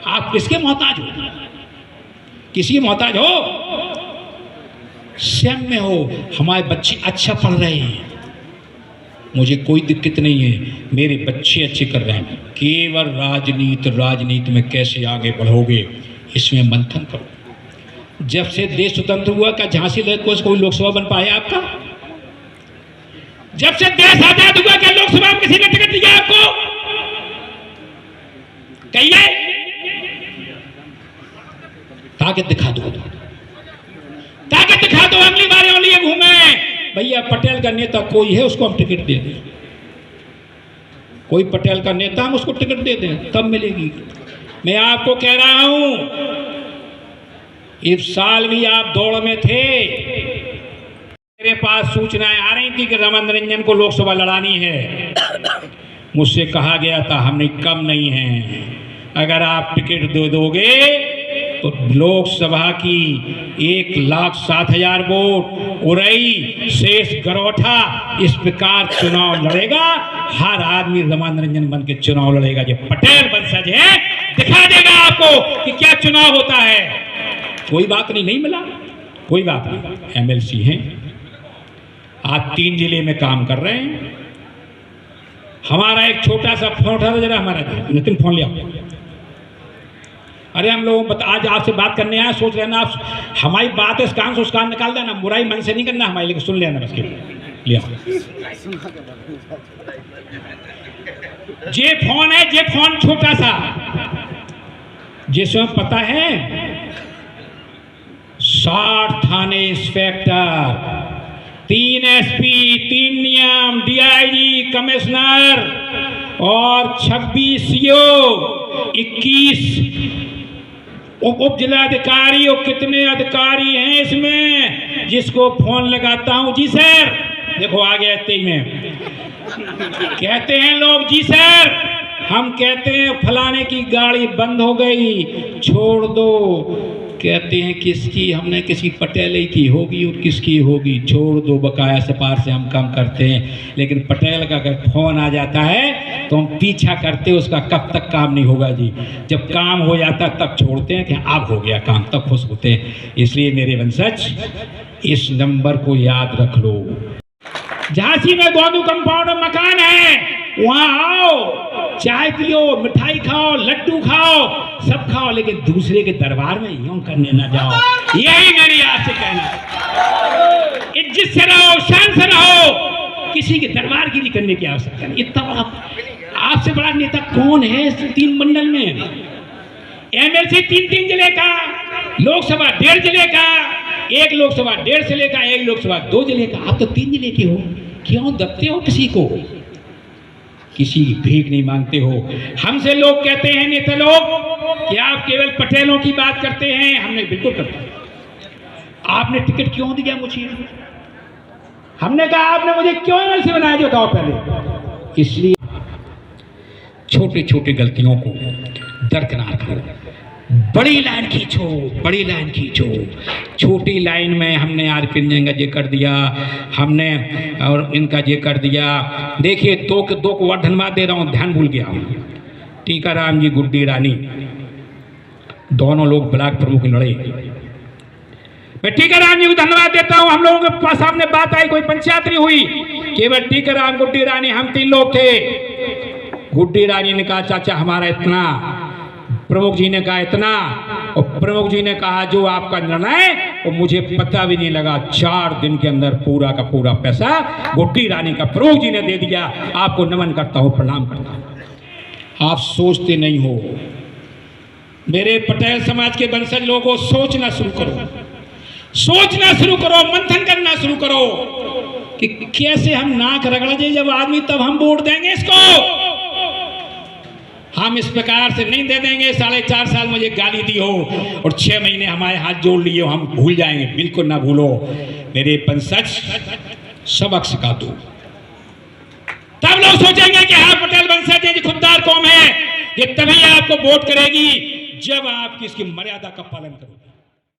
आप किसके मोहताज हो? किसी मोहताज हो? स्वयं में हो। हमारे बच्चे अच्छा पढ़ रहे हैं, मुझे कोई दिक्कत नहीं है, मेरे बच्चे अच्छे कर रहे हैं। केवल राजनीति में कैसे आगे बढ़ोगे, इसमें मंथन करो। जब से देश स्वतंत्र हुआ क्या झांसी लड़कों से कोई लोकसभा बन पाया आपका? जब से देश आजाद हुआ क्या लोकसभा में किसी ने टिकट दिया आपको? कहिए, ताकत दिखा दो, ताकत दिखा दो। अगली बार लिए घूमे भैया पटेल का नेता कोई है उसको हम टिकट दे दें, कोई पटेल का नेता हम उसको टिकट दे दें, तब मिलेगी। मैं आपको कह रहा हूं, इस साल भी आप दौड़ में थे, मेरे पास सूचनाएं आ रही थी कि रमन रंजन को लोकसभा लड़ानी है। मुझसे कहा गया था हमने कम नहीं है, अगर आप टिकट दे दोगे तो लोकसभा की 1,07,000 वोट उरई शेष गरौठा इस प्रकार चुनाव लड़ेगा। हर आदमी रमन रंजन बन के चुनाव लड़ेगा। ये पटेल वंशज है, दिखा देगा आपको कि क्या चुनाव होता है। कोई बात नहीं मिला, कोई बात नहीं। एमएलसी हैं, आज 3 जिले में काम कर रहे हैं। हमारा एक छोटा सा फोन उठा, जरा हमारा नितिन फोन लिया। अरे हम लोग आज आपसे बात करने आए, सोच लेना आप हमारी बात है, कान से उस कान निकाल देना, बुराई मन से नहीं करना हमारे, लेकिन सुन लेना बस के लिया। जे फोन है, जे फोन छोटा सा, जिसमें पता है 60 थाने इंस्पेक्टर, 3 एसपी, 3 नियम, डीआईजी, कमिश्नर और 26 सीओ, 21 उप जिलाधिकारी और कितने अधिकारी हैं इसमें। जिसको फोन लगाता हूं, जी सर, देखो आ गया 23 में, कहते हैं लोग जी सर, हम कहते हैं फलाने की गाड़ी बंद हो गई, छोड़ दो। कहते हैं किसकी? हमने किसी पटेल की होगी और किसकी होगी, छोड़ दो, बकाया सपार से हम काम करते हैं। लेकिन पटेल का अगर फोन आ जाता है तो हम पीछा करते, उसका कब तक काम नहीं होगा जी। जब काम हो जाता तब छोड़ते हैं कि अब हो गया काम, तब खुश होते हैं। इसलिए मेरे वंशज, इस नंबर को याद रख लो। झांसी में गोदू कंपाउंड में मकान है, वहां आओ, चाय पियो, मिठाई खाओ, लड्डू खाओ, सब खाओ, लेकिन दूसरे के दरबार में यूं करने ना जाओ। यही मेरी आपसे कहना। इज्जत से रहो, शान से रहो, किसी के दरबार की नहीं करने की आवश्यकता नहीं। इतना आपसे बड़ा नेता कौन है इस 3 मंडल में? एमएलसी 3 जिले का, लोकसभा 1.5 जिले का, एक लोकसभा 1.5 जिले का, एक लोकसभा 2 जिले का। आप तो 3 जिले के हो, क्यों दबते हो किसी को? किसी की भीख नहीं मांगते हो। हमसे लोग कहते हैं नेता लोग कि आप केवल पटेलों की बात करते हैं, हमने बिल्कुल करते। आपने टिकट क्यों दिया मुझे? हमने कहा आपने मुझे क्यों एमएलसी बनाया, जो बताओ पहले। इसलिए छोटे छोटे गलतियों को दरकिनार करो, बड़ी लाइन खींचो, बड़ी लाइन खींचो। छोटी लाइन में हमने आरपी रंजन का ये कर दिया, हमने और इनका ये कर दिया। देखिए दो को और धन्यवाद दे रहा हूँ, ध्यान भूल गया हूँ। टीकाराम जी, गुड्डी रानी, दोनों लोग ब्लॉक प्रमुख लड़े। मैं टीकाराम जी को धन्यवाद देता हूँ। हम लोगों के पास सामने बात आई, कोई पंचायत नहीं हुई, केवल टीकाराम, गुड्डी रानी, हम 3 लोग थे। गुड्डी रानी ने कहा चाचा हमारा इतना, प्रमुख जी ने कहा इतना, और प्रमुख जी ने कहा जो आपका निर्णय वो मुझे पता भी नहीं लगा, 4 दिन के अंदर पूरा का पूरा पैसा गुड्डी रानी का प्रमुख जी ने दे दिया। आपको नमन करता हूँ, प्रणाम करता हूँ। आप सोचते नहीं हो। मेरे पटेल समाज के वंशज लोगों, सोचना शुरू करो, सोचना शुरू करो, मंथन करना शुरू करो कि कैसे हम नाक रगड़ जाए जब आदमी, तब हम वोट देंगे इसको। हम इस प्रकार से नहीं दे देंगे। 4.5 साल मुझे गाली दी हो और 6 महीने हमारे हाथ जोड़ लिए हो, हम भूल जाएंगे। बिल्कुल ना भूलो। मेरे वंशज, सबक सिखा दो, तब लोग सोचेंगे कि हाँ पटेल वंशज है, खुददार कौम है। ये तभी आपको वोट करेगी जब आप इसकी मर्यादा का पालन करोगे।